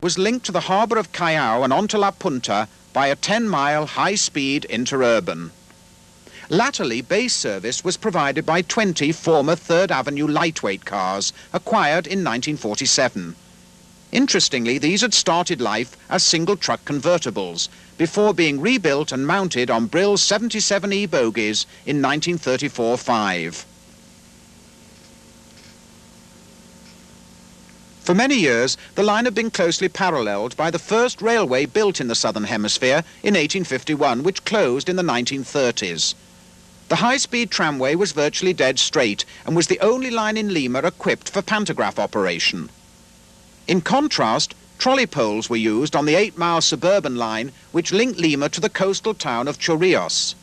was linked to the harbour of Callao and onto La Punta by a 10-mile high-speed interurban. Latterly, base service was provided by 20 former 3rd Avenue lightweight cars acquired in 1947. Interestingly, these had started life as single-truck convertibles before being rebuilt and mounted on Brill's 77E bogies in 1934-5. For many years, the line had been closely paralleled by the first railway built in the Southern Hemisphere in 1851, which closed in the 1930s. The high-speed tramway was virtually dead straight and was the only line in Lima equipped for pantograph operation. In contrast, trolley poles were used on the 8-mile suburban line which linked Lima to the coastal town of Chorrillos.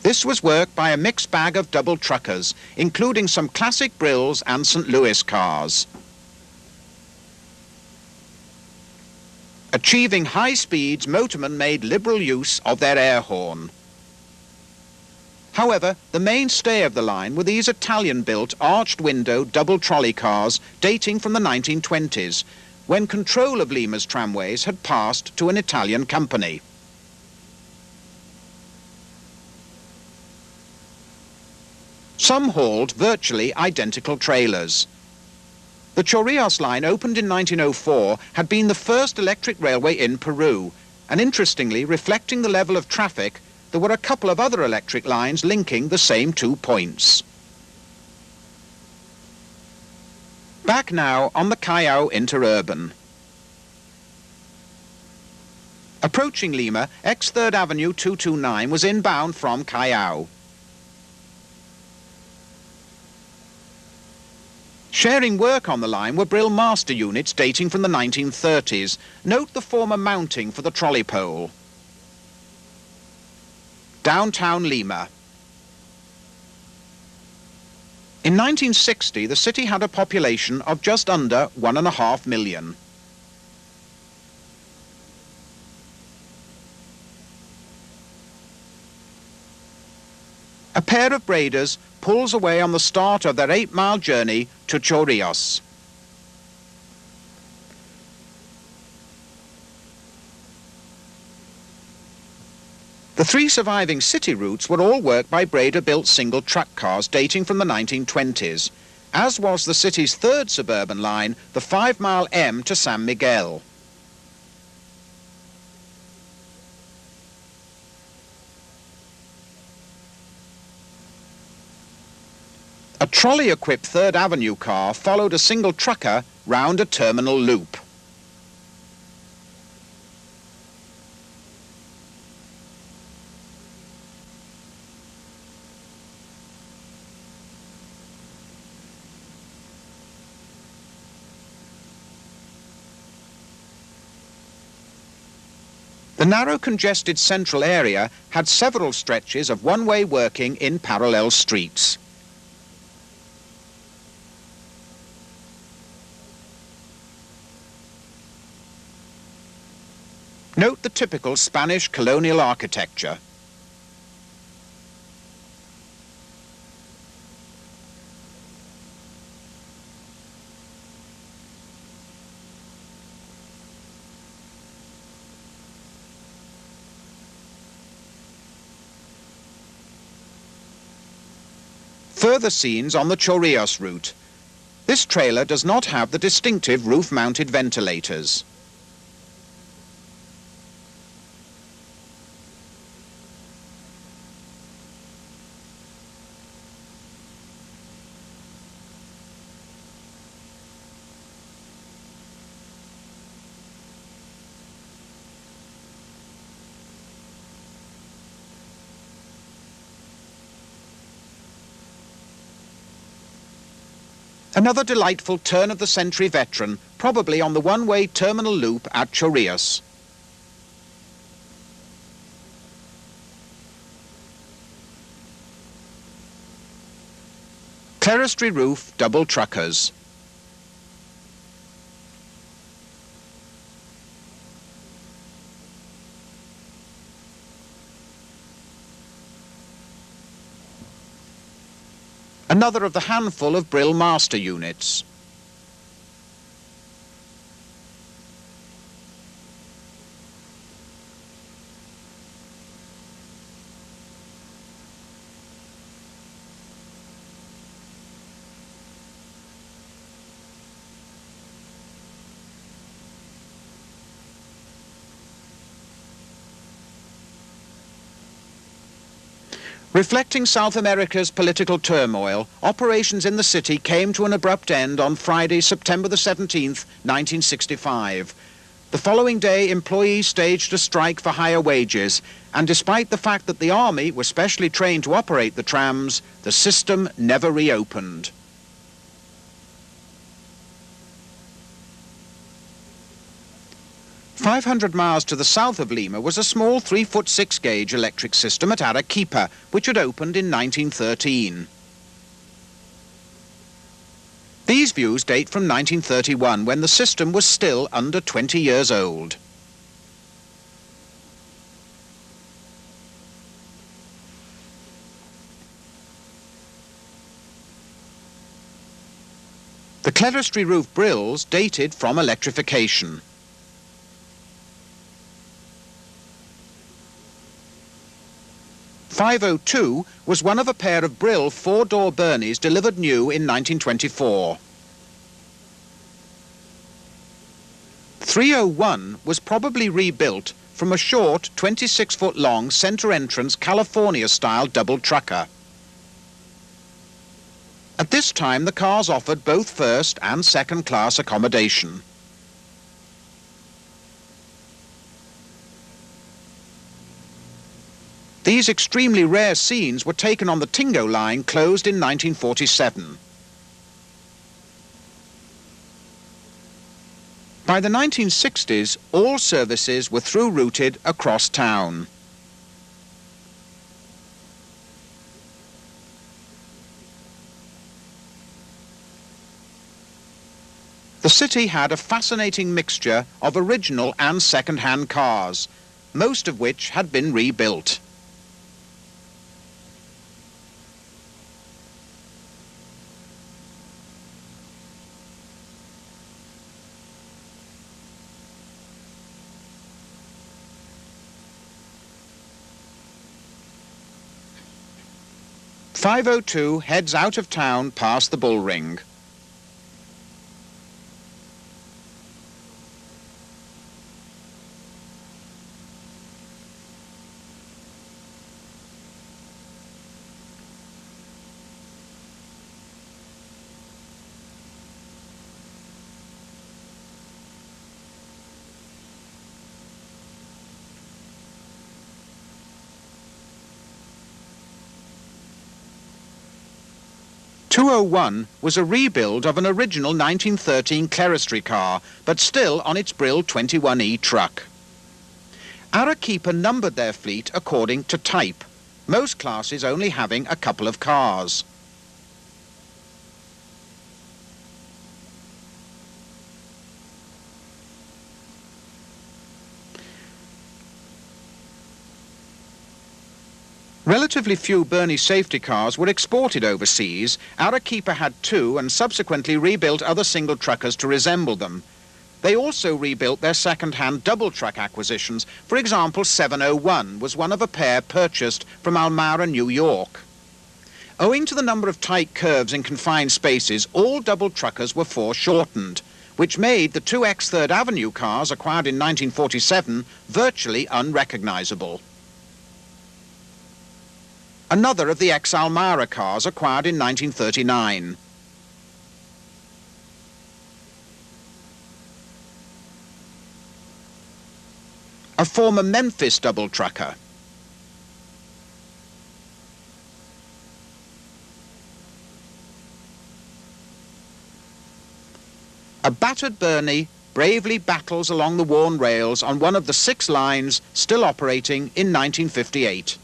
This was work by a mixed bag of double truckers, including some classic Brills and St. Louis cars. Achieving high speeds, motormen made liberal use of their air horn. However, the mainstay of the line were these Italian-built arched-window double trolley cars dating from the 1920s, when control of Lima's tramways had passed to an Italian company. Some hauled virtually identical trailers. The Chorrillos line, opened in 1904, had been the first electric railway in Peru, and interestingly, reflecting the level of traffic, there were a couple of other electric lines linking the same 2 points. Back now on the Callao interurban. Approaching Lima, ex-3rd Avenue 229 was inbound from Callao. Sharing work on the line were Brill master units dating from the 1930s. Note the former mounting for the trolley pole. Downtown Lima. In 1960, the city had a population of just under 1.5 million. A pair of braiders pulls away on the start of their 8-mile journey to Chorrillos. The 3 surviving city routes were all worked by Braider-built single truck cars dating from the 1920s, as was the city's 3rd suburban line, the 5-mile M to San Miguel. A trolley-equipped 3rd Avenue car followed a single trucker round a terminal loop. The narrow congested central area had several stretches of one-way working in parallel streets. Note the typical Spanish colonial architecture. Further scenes on the Chorrillos route. This trailer does not have the distinctive roof-mounted ventilators. Another delightful turn-of-the-century veteran, probably on the one-way terminal loop at Chorrillos. Clerestory roof double truckers. another of the handful of Brill master units. Reflecting South America's political turmoil, operations in the city came to an abrupt end on Friday, September the 17th, 1965. The following day, employees staged a strike for higher wages, and despite the fact that the army was specially trained to operate the trams, the system never reopened. "500 miles to the south of Lima was a small 3-foot 6-gauge electric system at Arequipa, which had opened in 1913. These views date from 1931, when the system was still under 20 years old. The clerestory roof brills dated from electrification. "502 was one of a pair of Brill 4-door Burnies delivered new in 1924. 301 was probably rebuilt from a short 26-foot-long centre-entrance California-style double trucker. At this time, the cars offered both first and second-class accommodation. These extremely rare scenes were taken on the Tingo line, closed in 1947. By the 1960s, all services were through-routed across town. The city had a fascinating mixture of original and second-hand cars, most of which had been rebuilt. "502 heads out of town past the bull ring. "201 was a rebuild of an original 1913 clerestory car, but still on its Brill 21E truck. Arequipa numbered their fleet according to type, most classes only having a couple of cars. Relatively few Burnie safety cars were exported overseas. Arequipa had 2 and subsequently rebuilt other single truckers to resemble them. They also rebuilt their second-hand double-truck acquisitions. For example, 701 was one of a pair purchased from Elmira, New York. Owing to the number of tight curves in confined spaces, all double truckers were foreshortened, which made the 2X 3rd Avenue cars acquired in 1947 virtually unrecognizable. Another of the ex-Elmira cars acquired in 1939. A former Memphis double trucker. A battered Burnie bravely battles along the worn rails on one of the 6 lines still operating in 1958.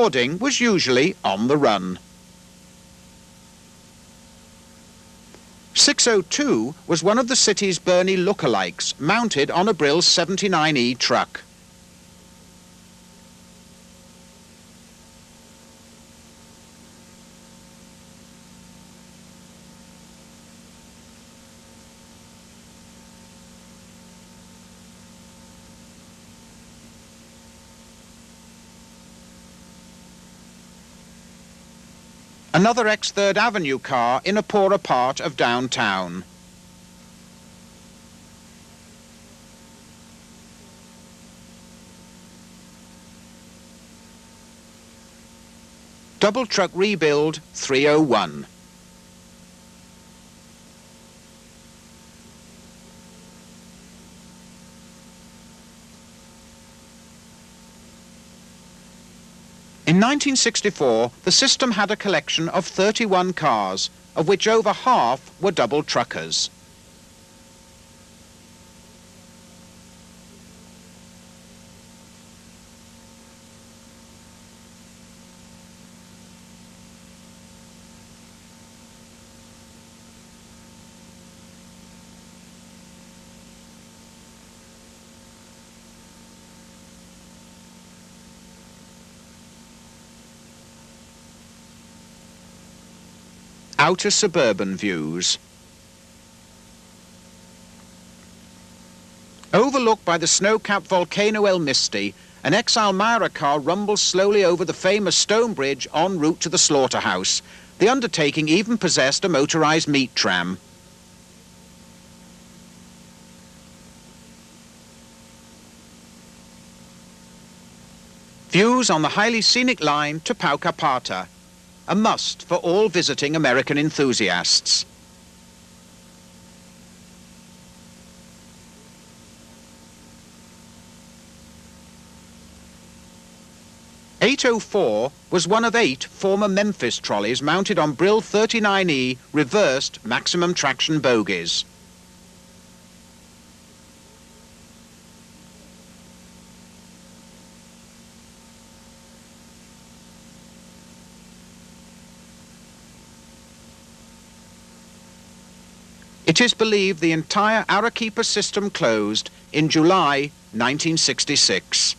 boarding was usually on the run. 602 was one of the city's Burney lookalikes, mounted on a Brill 79E truck. Another ex-Third Avenue car in a poorer part of downtown. Double truck rebuild 301. In 1964, the system had a collection of 31 cars, of which over half were double truckers. Outer suburban views. Overlooked by the snow-capped volcano El Misti, an ex-Almira car rumbles slowly over the famous stone bridge en route to the slaughterhouse. The undertaking even possessed a motorized meat tram. Views on the highly scenic line to Paucapata, a must for all visiting American enthusiasts. "804 was one of 8 former Memphis trolleys mounted on Brill 39E reversed maximum traction bogies. It is believed the entire Arequipa system closed in July 1966.